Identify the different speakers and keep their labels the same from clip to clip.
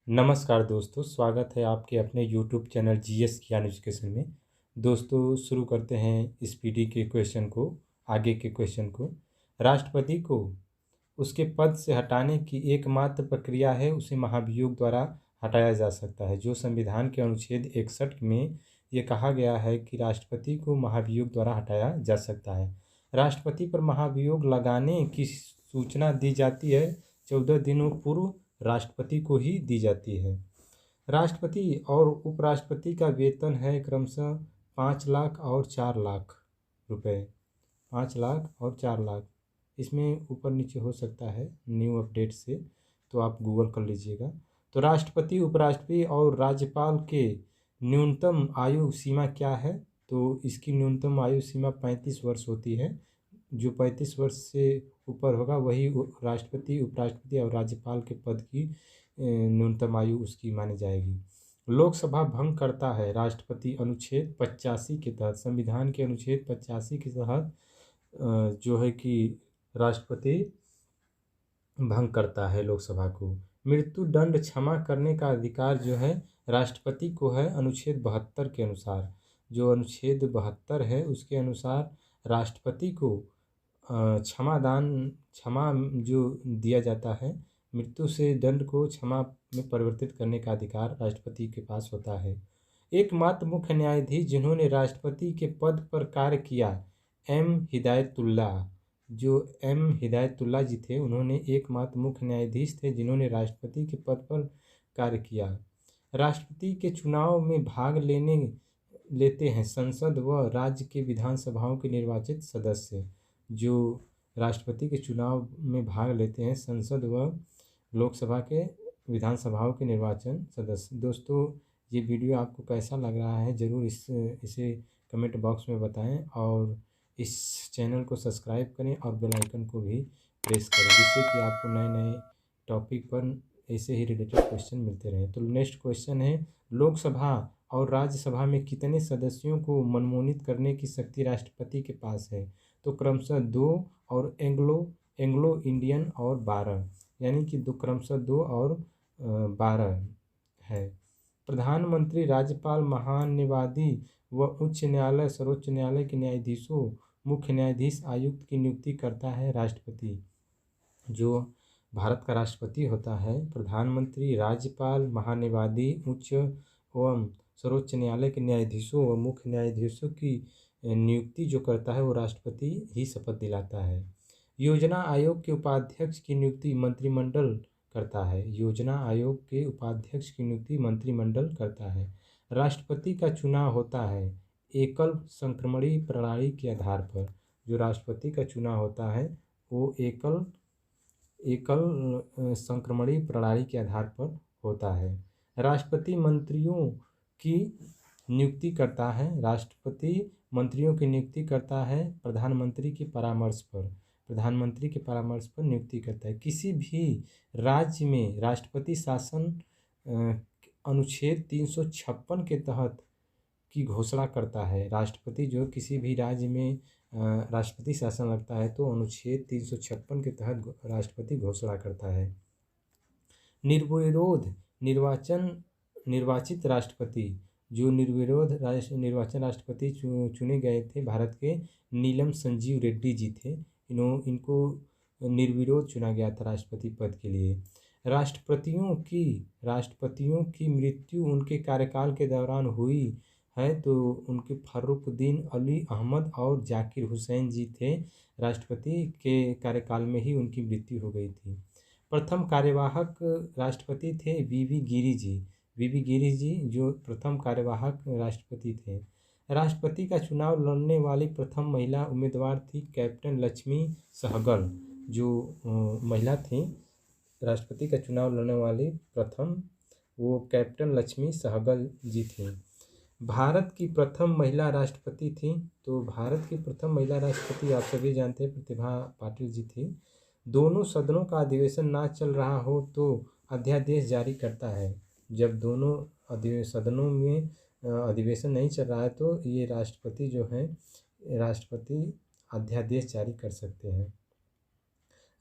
Speaker 1: नमस्कार दोस्तों, स्वागत है आपके अपने यूट्यूब चैनल जीएस ज्ञान एजुकेशन में। दोस्तों, शुरू करते हैं इस पीढ़ी के क्वेश्चन को, आगे के क्वेश्चन को। राष्ट्रपति को उसके पद से हटाने की एकमात्र प्रक्रिया है उसे महाभियोग द्वारा हटाया जा सकता है। जो संविधान के अनुच्छेद 61 में ये कहा गया है कि राष्ट्रपति को महाभियोग द्वारा हटाया जा सकता है। राष्ट्रपति पर महाभियोग लगाने की सूचना दी जाती है 14 दिनों पूर्व राष्ट्रपति को ही दी जाती है। राष्ट्रपति और उपराष्ट्रपति का वेतन है क्रमशः 5 लाख और 4 लाख रुपए। 5 लाख और 4 लाख, इसमें ऊपर नीचे हो सकता है न्यू अपडेट से, तो आप गूगल कर लीजिएगा। तो राष्ट्रपति, उपराष्ट्रपति और राज्यपाल के न्यूनतम आयु सीमा क्या है? तो इसकी न्यूनतम आयु सीमा 35 वर्ष होती है। जो 35 वर्ष से ऊपर होगा वही राष्ट्रपति, उपराष्ट्रपति और राज्यपाल के पद की न्यूनतम आयु उसकी मानी जाएगी। लोकसभा भंग करता है राष्ट्रपति अनुच्छेद 85 के तहत। संविधान के अनुच्छेद 85 के तहत जो है कि राष्ट्रपति भंग करता है लोकसभा को। मृत्यु दंड क्षमा करने का अधिकार जो है राष्ट्रपति को है अनुच्छेद 72 के अनुसार। जो अनुच्छेद 72 है उसके अनुसार राष्ट्रपति को क्षमा जो दिया जाता है, मृत्यु से दंड को क्षमा में परिवर्तित करने का अधिकार राष्ट्रपति के पास होता है। एकमात्र मुख्य न्यायाधीश जिन्होंने राष्ट्रपति के पद पर कार्य किया, एम हिदायतुल्ला। जो एम हिदायतुल्ला जी थे, उन्होंने एकमात्र मुख्य न्यायाधीश थे जिन्होंने राष्ट्रपति के पद पर कार्य किया। राष्ट्रपति के चुनाव में भाग लेते हैं संसद व राज्य के विधानसभाओं के निर्वाचित सदस्य। जो राष्ट्रपति के चुनाव में भाग लेते हैं संसद व लोकसभा के विधानसभाओं के निर्वाचन सदस्य। दोस्तों, ये वीडियो आपको कैसा लग रहा है ज़रूर इसे कमेंट बॉक्स में बताएं और इस चैनल को सब्सक्राइब करें और बेल आइकन को भी प्रेस करें, जिससे कि आपको नए नए टॉपिक पर ऐसे ही रिलेटेड क्वेश्चन मिलते रहें। तो नेक्स्ट क्वेश्चन है, लोकसभा और राज्यसभा में कितने सदस्यों को मनमोनित करने की शक्ति राष्ट्रपति के पास है? तो क्रमशः 2 और एंग्लो इंडियन और 12, यानी कि क्रमशः 2 और 12 है। प्रधानमंत्री, राज्यपाल, महान्यायवादी व उच्च न्यायालय, सर्वोच्च न्यायालय के न्यायाधीशों, मुख्य न्यायाधीश, आयुक्त की नियुक्ति करता है राष्ट्रपति। जो भारत का राष्ट्रपति होता है, प्रधानमंत्री, राज्यपाल, महान्यायवादी, उच्च एवं सर्वोच्च न्यायालय के न्यायाधीशों व मुख्य न्यायाधीशों की नियुक्ति जो करता है वो राष्ट्रपति ही शपथ दिलाता है। योजना आयोग के उपाध्यक्ष की नियुक्ति मंत्रिमंडल करता है। योजना आयोग के उपाध्यक्ष की नियुक्ति मंत्रिमंडल करता है। राष्ट्रपति का चुनाव होता है एकल संक्रमणी प्रणाली के आधार पर। जो राष्ट्रपति का चुनाव होता है वो एकल संक्रमणी प्रणाली के आधार पर होता है। राष्ट्रपति मंत्रियों की नियुक्ति करता है। राष्ट्रपति मंत्रियों की नियुक्ति करता है प्रधानमंत्री के परामर्श पर। प्रधानमंत्री के परामर्श पर नियुक्ति करता है। किसी भी राज्य में राष्ट्रपति शासन अनुच्छेद 356 के तहत की घोषणा करता है। राष्ट्रपति जो किसी भी राज्य में राष्ट्रपति शासन लगता है तो अनुच्छेद 356 के तहत राष्ट्रपति घोषणा करता है। निर्विरोध निर्वाचित राष्ट्रपति, जो निर्विरोध निर्वाचन राष्ट्रपति चुने गए थे, भारत के नीलम संजीव रेड्डी जी थे। इनको निर्विरोध चुना गया था राष्ट्रपति पद के लिए। राष्ट्रपतियों की मृत्यु उनके कार्यकाल के दौरान हुई है तो उनके फर्रुखुद्दीन अली अहमद और जाकिर हुसैन जी थे। राष्ट्रपति के कार्यकाल में ही उनकी मृत्यु हो गई थी। प्रथम कार्यवाहक राष्ट्रपति थे वीवी गिरी जी जो प्रथम कार्यवाहक राष्ट्रपति थे। राष्ट्रपति का चुनाव लड़ने वाली प्रथम महिला उम्मीदवार थी कैप्टन लक्ष्मी सहगल। जो महिला थी राष्ट्रपति का चुनाव लड़ने वाली प्रथम, वो कैप्टन लक्ष्मी सहगल जी थी। भारत की प्रथम महिला राष्ट्रपति थी, तो भारत की प्रथम महिला राष्ट्रपति आप सभी जानते हैं प्रतिभा पाटिल जी थी। दोनों सदनों का अधिवेशन ना चल रहा हो तो अध्यादेश जारी करता है। जब दोनों सदनों में अधिवेशन नहीं चल रहा है तो ये राष्ट्रपति जो है राष्ट्रपति अध्यादेश जारी कर सकते हैं।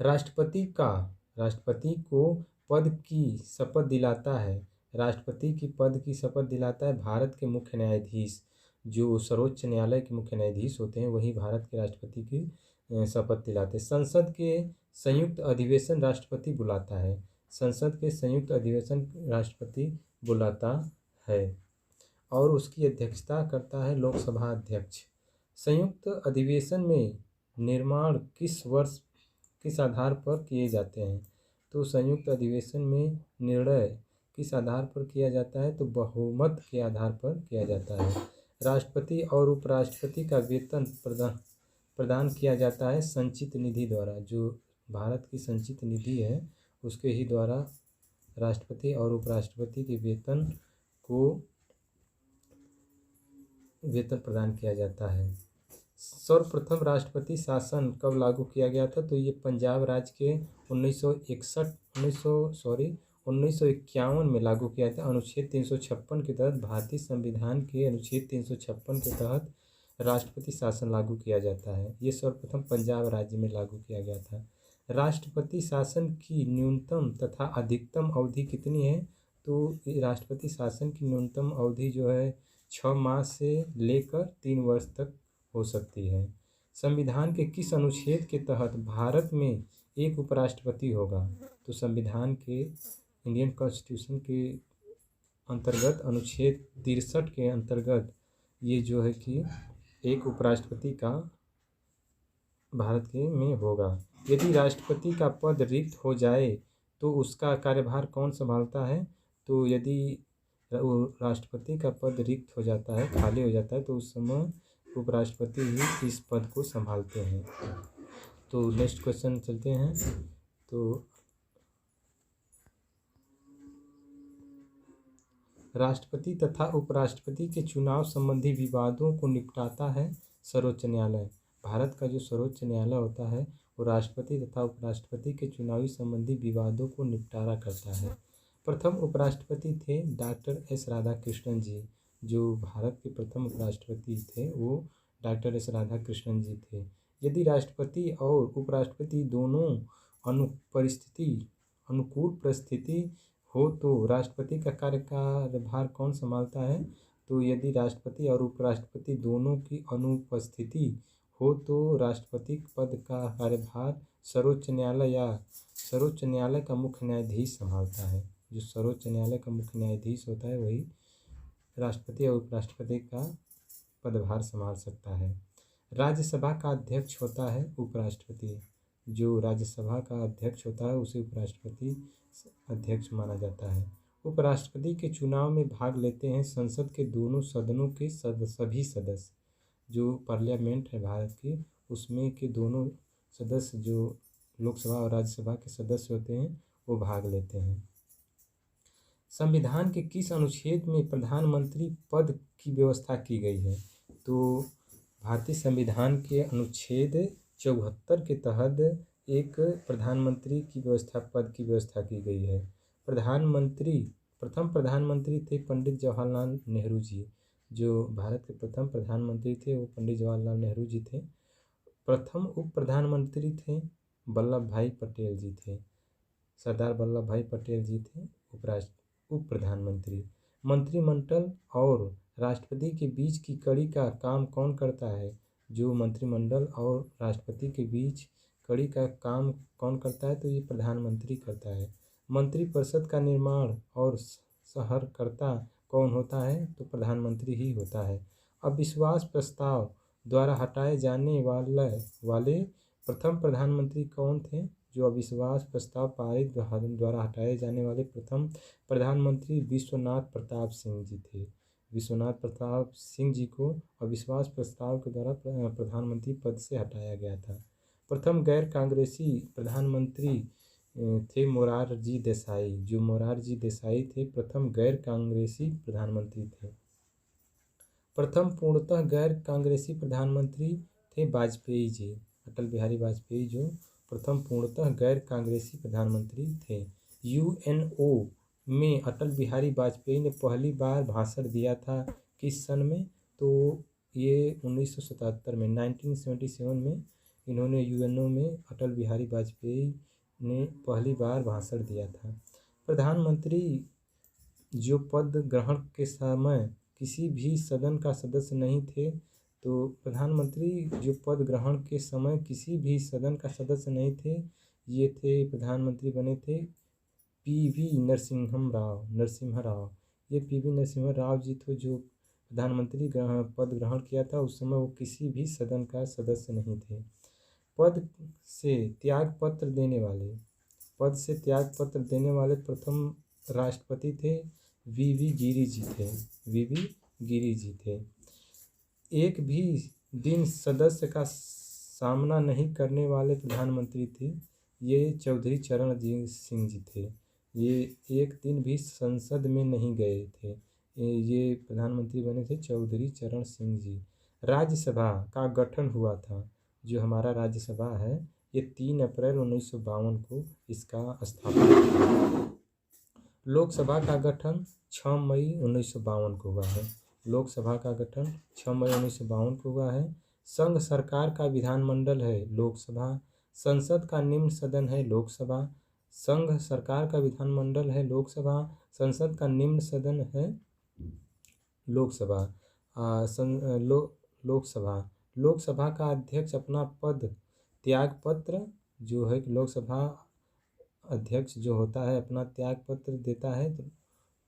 Speaker 1: राष्ट्रपति को पद की शपथ दिलाता है, राष्ट्रपति की पद की शपथ दिलाता है भारत के मुख्य न्यायाधीश, जो सर्वोच्च न्यायालय के मुख्य न्यायाधीश होते हैं वही भारत के राष्ट्रपति की शपथ दिलाते हैं। संसद के संयुक्त अधिवेशन राष्ट्रपति बुलाता है, संसद के संयुक्त अधिवेशन राष्ट्रपति बुलाता है और उसकी अध्यक्षता करता है लोकसभा अध्यक्ष। संयुक्त अधिवेशन में निर्माण किस वर्ष किस आधार पर किए जाते हैं? तो संयुक्त अधिवेशन में निर्णय किस आधार पर किया जाता है? तो बहुमत के आधार पर किया जाता है। राष्ट्रपति और उपराष्ट्रपति का वेतन प्रदान किया जाता है संचित निधि द्वारा, जो भारत की संचित निधि है उसके ही द्वारा राष्ट्रपति और उपराष्ट्रपति के वेतन प्रदान किया जाता है। सर्वप्रथम राष्ट्रपति शासन कब लागू किया गया था? तो ये पंजाब राज्य के 1951 में लागू किया था। अनुच्छेद 356 के तहत भारतीय संविधान के अनुच्छेद 356 के तहत राष्ट्रपति शासन लागू किया जाता है। ये सर्वप्रथम पंजाब राज्य में लागू किया गया था। राष्ट्रपति शासन की न्यूनतम तथा अधिकतम अवधि कितनी है? तो राष्ट्रपति शासन की न्यूनतम अवधि जो है 6 माह से लेकर 3 वर्ष तक हो सकती है। संविधान के किस अनुच्छेद के तहत भारत में एक उपराष्ट्रपति होगा? तो संविधान के इंडियन कॉन्स्टिट्यूशन के अंतर्गत अनुच्छेद 63 के अंतर्गत ये जो है कि एक उपराष्ट्रपति का भारत के में होगा। यदि राष्ट्रपति का पद रिक्त हो जाए तो उसका कार्यभार कौन संभालता है? तो यदि राष्ट्रपति का पद रिक्त हो जाता है, खाली हो जाता है, तो उस समय उपराष्ट्रपति ही इस पद को संभालते हैं। तो नेक्स्ट क्वेश्चन चलते हैं। तो राष्ट्रपति तथा उपराष्ट्रपति के चुनाव संबंधी विवादों को निपटाता है सर्वोच्च न्यायालय। भारत का जो सर्वोच्च न्यायालय होता है वो राष्ट्रपति तथा उपराष्ट्रपति के चुनावी संबंधी विवादों को निपटारा करता है। प्रथम उपराष्ट्रपति थे डॉक्टर एस राधाकृष्णन जी। जो भारत के प्रथम उपराष्ट्रपति थे वो डॉक्टर एस राधाकृष्णन जी थे। यदि राष्ट्रपति और उपराष्ट्रपति दोनों अनुकूल परिस्थिति हो तो राष्ट्रपति का कार्यभार कौन संभालता है? तो यदि राष्ट्रपति और उपराष्ट्रपति दोनों की अनुपस्थिति हो तो राष्ट्रपति पद का कार्यभार सर्वोच्च न्यायालय का मुख्य न्यायाधीश संभालता है। जो सर्वोच्च न्यायालय का मुख्य न्यायाधीश होता है वही राष्ट्रपति और उपराष्ट्रपति का पदभार संभाल सकता है। राज्यसभा का अध्यक्ष होता है उपराष्ट्रपति। जो राज्यसभा का अध्यक्ष होता है उसे उपराष्ट्रपति अध्यक्ष माना जाता है। उपराष्ट्रपति के चुनाव में भाग लेते हैं संसद के दोनों सदनों के सभी सदस्य। जो पार्लियामेंट है भारत की उसमें के दोनों सदस्य जो लोकसभा और राज्यसभा के सदस्य होते हैं वो भाग लेते हैं। संविधान के किस अनुच्छेद में प्रधानमंत्री पद की व्यवस्था की गई है? तो भारतीय संविधान के अनुच्छेद 74 के तहत एक प्रधानमंत्री की पद की व्यवस्था की गई है। प्रथम प्रधानमंत्री थे पंडित जवाहरलाल नेहरू जी। जो भारत के प्रथम प्रधानमंत्री थे वो पंडित जवाहरलाल नेहरू जी थे। प्रथम उप प्रधानमंत्री थे वल्लभ भाई पटेल जी थे। सरदार वल्लभ भाई पटेल जी थे उप प्रधानमंत्री। मंत्रिमंडल और राष्ट्रपति के बीच की कड़ी का काम कौन करता है? जो मंत्रिमंडल और राष्ट्रपति के बीच कड़ी का काम कौन करता है? तो ये प्रधानमंत्री करता है। मंत्रिपरिषद का निर्माण और सहर्ता कौन होता है? तो प्रधानमंत्री ही होता है। अविश्वास प्रस्ताव द्वारा हटाए जाने वाले प्रथम प्रधानमंत्री कौन थे? जो अविश्वास प्रस्ताव पारित द्वारा हटाए जाने वाले प्रथम प्रधानमंत्री विश्वनाथ प्रताप सिंह जी थे। विश्वनाथ प्रताप सिंह जी को अविश्वास प्रस्ताव के द्वारा प्रधानमंत्री पद से हटाया गया था। प्रथम गैर कांग्रेसी प्रधानमंत्री थे मोरारजी देसाई। जो मोरारजी देसाई थे प्रथम गैर कांग्रेसी प्रधानमंत्री थे। प्रथम पूर्णतः गैर कांग्रेसी प्रधानमंत्री थे वाजपेयी जी। अटल बिहारी वाजपेयी जो प्रथम पूर्णतः गैर कांग्रेसी प्रधानमंत्री थे। यूएनओ में अटल बिहारी वाजपेयी ने पहली बार भाषण दिया था किस सन में? तो ये 1977 में 1977 में इन्होंने यूएनओ में अटल बिहारी वाजपेयी ने पहली बार भाषण दिया था। प्रधानमंत्री जो पद ग्रहण के समय किसी भी सदन का सदस्य नहीं थे, तो प्रधानमंत्री जो पद ग्रहण के समय किसी भी सदन का सदस्य नहीं थे, ये थे प्रधानमंत्री बने थे पीवी नरसिम्हा राव। ये पीवी नरसिम्हा राव जी थे जो प्रधानमंत्री पद ग्रहण किया था। उस समय वो किसी भी सदन का सदस्य नहीं थे। पद से त्याग पत्र देने वाले प्रथम राष्ट्रपति थे वीवी गिरी जी थे। एक भी दिन सदस्य का सामना नहीं करने वाले प्रधानमंत्री थे ये चौधरी चरणजीत सिंह जी थे। ये एक दिन भी संसद में नहीं गए थे। ये प्रधानमंत्री बने थे चौधरी चरण सिंह जी। राज्यसभा का गठन हुआ था, जो हमारा राज्यसभा है ये 3 अप्रैल 1952 को इसका स्थापना हुआ। लोकसभा का गठन 6 मई 1952 को हुआ है। लोकसभा का गठन 6 मई 1952 को हुआ है। संघ सरकार का विधानमंडल है लोकसभा। संसद का निम्न सदन है लोकसभा। संघ सरकार का विधानमंडल है लोकसभा। संसद का निम्न सदन है लोकसभा। लोकसभा का अध्यक्ष अपना पद त्याग पत्र जो है लोकसभा अध्यक्ष जो होता है अपना त्याग पत्र देता है,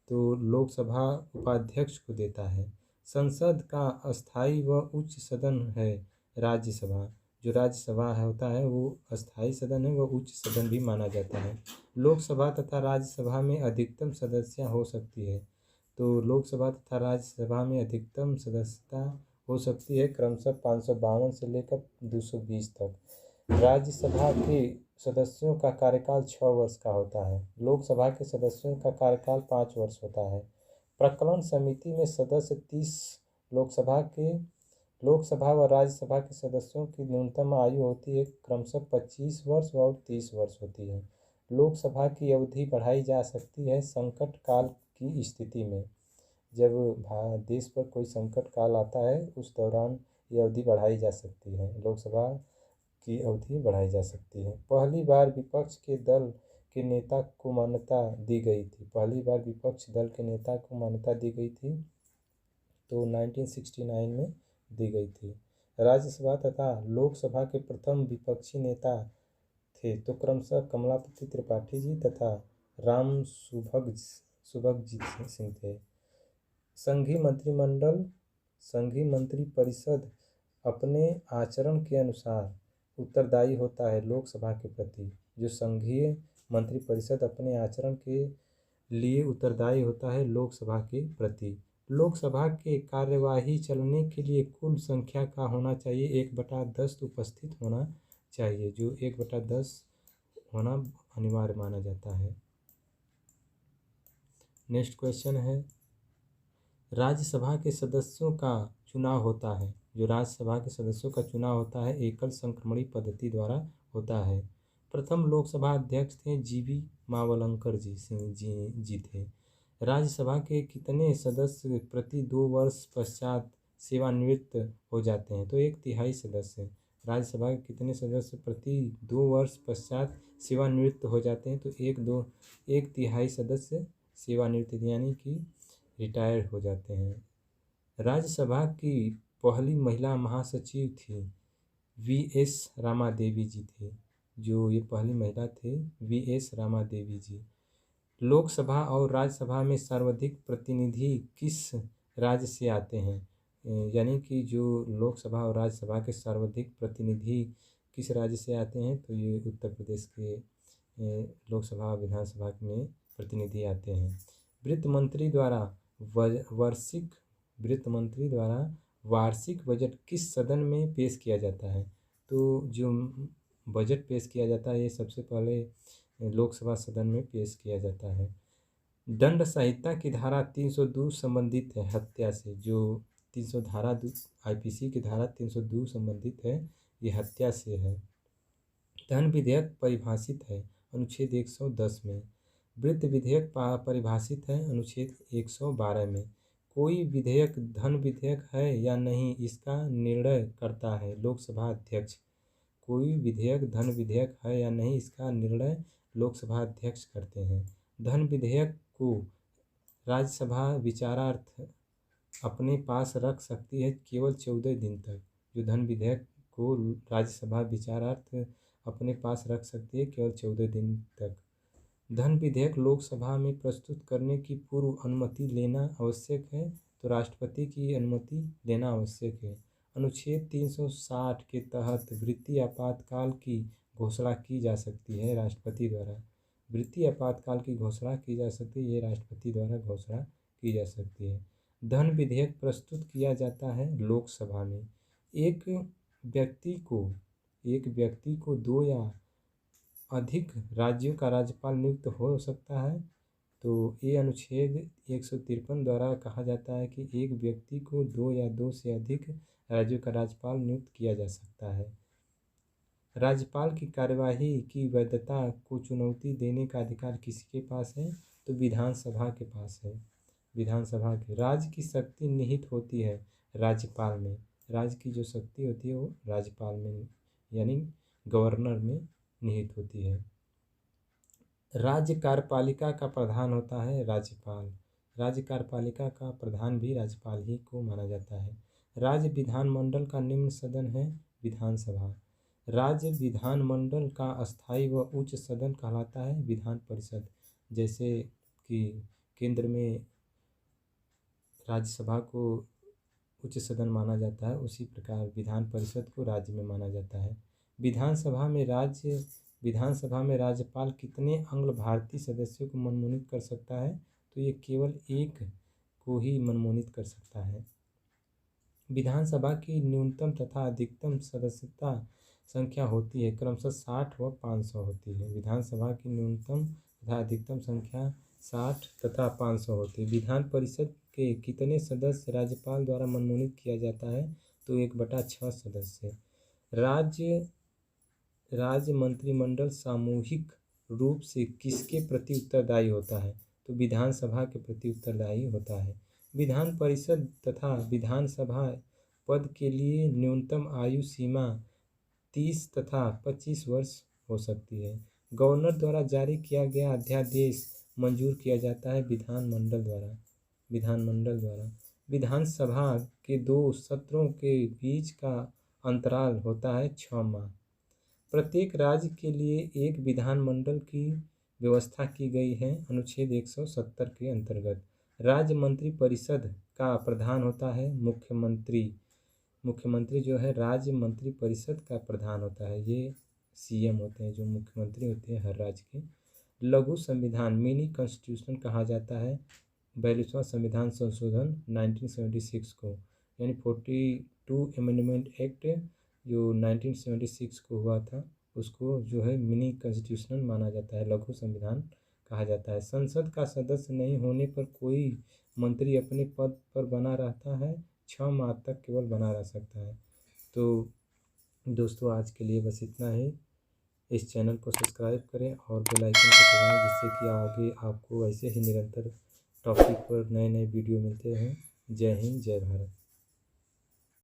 Speaker 1: तो लोकसभा उपाध्यक्ष को देता है। संसद का अस्थायी व उच्च सदन है राज्यसभा। जो राज्यसभा होता है वो अस्थायी सदन है, वो उच्च सदन भी माना जाता है। लोकसभा तथा राज्यसभा में अधिकतम सदस्यता हो सकती है। तो लोकसभा तथा राज्यसभा में अधिकतम सदस्यता हो सकती है क्रमशः 552 से लेकर 220 तक। राज्यसभा के सदस्यों का कार्यकाल 6 वर्ष का होता है। लोकसभा के सदस्यों का कार्यकाल 5 वर्ष होता है। प्रकलन समिति में सदस्य 30 लोकसभा व राज्यसभा के सदस्यों की न्यूनतम आयु होती है क्रमशः 25 वर्ष और 30 वर्ष होती है। लोकसभा की अवधि बढ़ाई जा सकती है संकट काल की स्थिति में। जब देश पर कोई संकट काल आता है उस दौरान ये अवधि बढ़ाई जा सकती है, लोकसभा की अवधि बढ़ाई जा सकती है। पहली बार विपक्ष के दल के नेता को मान्यता दी गई थी। पहली बार विपक्ष दल के नेता को मान्यता दी गई थी तो 1969 में दी गई थी। राज्यसभा तथा लोकसभा के प्रथम विपक्षी नेता थे तो क्रमशः कमलापति त्रिपाठी जी तथा राम सुभगजीत सिंह थे। संघीय मंत्रिपरिषद अपने आचरण के अनुसार उत्तरदायी होता है लोकसभा के प्रति। जो संघीय मंत्रिपरिषद अपने आचरण के लिए उत्तरदायी होता है लोकसभा के प्रति। लोकसभा के कार्यवाही चलने के लिए कुल संख्या का होना चाहिए 1/10 उपस्थित होना चाहिए, जो 1/10 होना अनिवार्य माना जाता है। नेक्स्ट क्वेश्चन है, राज्यसभा के सदस्यों का चुनाव होता है। जो राज्यसभा के सदस्यों का चुनाव होता है एकल संक्रमणी पद्धति द्वारा होता है। प्रथम लोकसभा अध्यक्ष थे जीवी मावलंकर जी थे। राज्यसभा के कितने सदस्य प्रति 2 वर्ष पश्चात सेवानिवृत्त हो जाते हैं? तो 1/3 सदस्य। राज्यसभा के कितने सदस्य प्रति 2 वर्ष पश्चात सेवानिवृत्त हो जाते हैं? तो 1/3 सदस्य सेवानिवृत्त यानी कि रिटायर्ड हो जाते हैं। राज्यसभा की पहली महिला महासचिव थी वी.एस. रामादेवी जी थे। जो ये पहली महिला थे वी.एस. रामादेवी जी। लोकसभा और राज्यसभा में सर्वाधिक प्रतिनिधि किस राज्य से आते हैं? यानी कि जो लोकसभा और राज्यसभा के सर्वाधिक प्रतिनिधि किस राज्य से आते हैं? तो ये उत्तर प्रदेश के लोकसभा विधानसभा में प्रतिनिधि आते हैं। वित्त मंत्री द्वारा वार्षिक बजट किस सदन में पेश किया जाता है? तो जो बजट पेश किया जाता है ये सबसे पहले लोकसभा सदन में पेश किया जाता है। दंड संहिता की धारा 302 संबंधित है हत्या से। जो 300 धारा आईपीसी की धारा 302 संबंधित है, ये हत्या से है। धन विधेयक परिभाषित है अनुच्छेद 110 में। वित्त विधेयक परिभाषित है अनुच्छेद 112 में। कोई विधेयक धन विधेयक है या नहीं इसका निर्णय करता है लोकसभा अध्यक्ष। कोई विधेयक धन विधेयक है या नहीं इसका निर्णय लोकसभा अध्यक्ष करते हैं। धन विधेयक को राज्यसभा विचारार्थ अपने पास रख सकती है केवल 14 दिन तक। जो धन विधेयक को राज्यसभा विचारार्थ अपने पास रख सकती है केवल 14 दिन तक। धन विधेयक लोकसभा में प्रस्तुत करने की पूर्व अनुमति लेना आवश्यक है, तो राष्ट्रपति की अनुमति लेना आवश्यक है। अनुच्छेद 360 के तहत वित्तीय आपातकाल की घोषणा की जा सकती है राष्ट्रपति द्वारा। वित्तीय आपातकाल की घोषणा की जा सकती है, ये राष्ट्रपति द्वारा घोषणा की जा सकती है। धन विधेयक प्रस्तुत किया जाता है लोकसभा में। एक व्यक्ति को 2 या अधिक राज्यों का राज्यपाल नियुक्त हो सकता है। तो ये अनुच्छेद 153 द्वारा कहा जाता है कि एक व्यक्ति को 2 या 2 से अधिक राज्यों का राज्यपाल नियुक्त किया जा सकता है। राज्यपाल की कार्यवाही की वैधता को चुनौती देने का अधिकार किसके पास है? तो विधानसभा के पास है। विधानसभा के राज्य की शक्ति निहित होती है राज्यपाल में। राज्य की जो शक्ति होती है वो राज्यपाल में यानी गवर्नर में निहित होती है। राज्य कार्यपालिका का प्रधान होता है राज्यपाल। राज्य कार्यपालिका का प्रधान भी राज्यपाल ही को माना जाता है। राज्य विधानमंडल का निम्न सदन है विधानसभा। राज्य विधानमंडल का अस्थायी व उच्च सदन कहलाता है विधान परिषद। जैसे कि केंद्र में राज्यसभा को उच्च सदन माना जाता है, उसी प्रकार विधान परिषद को राज्य में माना जाता है। विधानसभा में राज्यपाल कितने आंग्ल भारतीय सदस्यों को मनमोनित कर सकता है? तो ये केवल एक को ही मनमोनित कर सकता है। विधानसभा की न्यूनतम तथा अधिकतम सदस्यता संख्या होती है क्रमशः 60 व 500 होती है। विधानसभा की न्यूनतम तथा अधिकतम संख्या 60 तथा 500 होती है। विधान परिषद के कितने सदस्य राज्यपाल द्वारा मनमोनित किया जाता है? तो 1/6 सदस्य। राज्य मंत्रिमंडल सामूहिक रूप से किसके प्रति उत्तरदायी होता है? तो विधानसभा के प्रति उत्तरदायी होता है। विधान परिषद तथा विधानसभा पद के लिए न्यूनतम आयु सीमा 30 तथा 25 वर्ष हो सकती है। गवर्नर द्वारा जारी किया गया अध्यादेश मंजूर किया जाता है विधानमंडल द्वारा। विधानसभा के 2 सत्रों के बीच का अंतराल होता है 6 माह। प्रत्येक राज्य के लिए एक विधानमंडल की व्यवस्था की गई है अनुच्छेद 170 के अंतर्गत। राज्य मंत्रिपरिषद का प्रधान होता है मुख्यमंत्री। मुख्यमंत्री जो है राज्य मंत्रिपरिषद का प्रधान होता है। ये सीएम होते हैं जो मुख्यमंत्री होते हैं हर राज्य के। लघु संविधान मिनी कॉन्स्टिट्यूशन कहा जाता है 42वां संविधान संशोधन 1976 को, यानी 42 अमेंडमेंट एक्ट जो 1976 को हुआ था उसको जो है मिनी कॉन्स्टिट्यूशन माना जाता है, लघु संविधान कहा जाता है। संसद का सदस्य नहीं होने पर कोई मंत्री अपने पद पर बना रहता है, 6 माह तक केवल बना रह सकता है। तो दोस्तों आज के लिए बस इतना ही। इस चैनल को सब्सक्राइब करें और बेल आइकन को दबाएं जिससे कि आगे आपको ऐसे ही निरंतर टॉपिक पर नए नए वीडियो मिलते रहें। जय हिंद, जय भारत।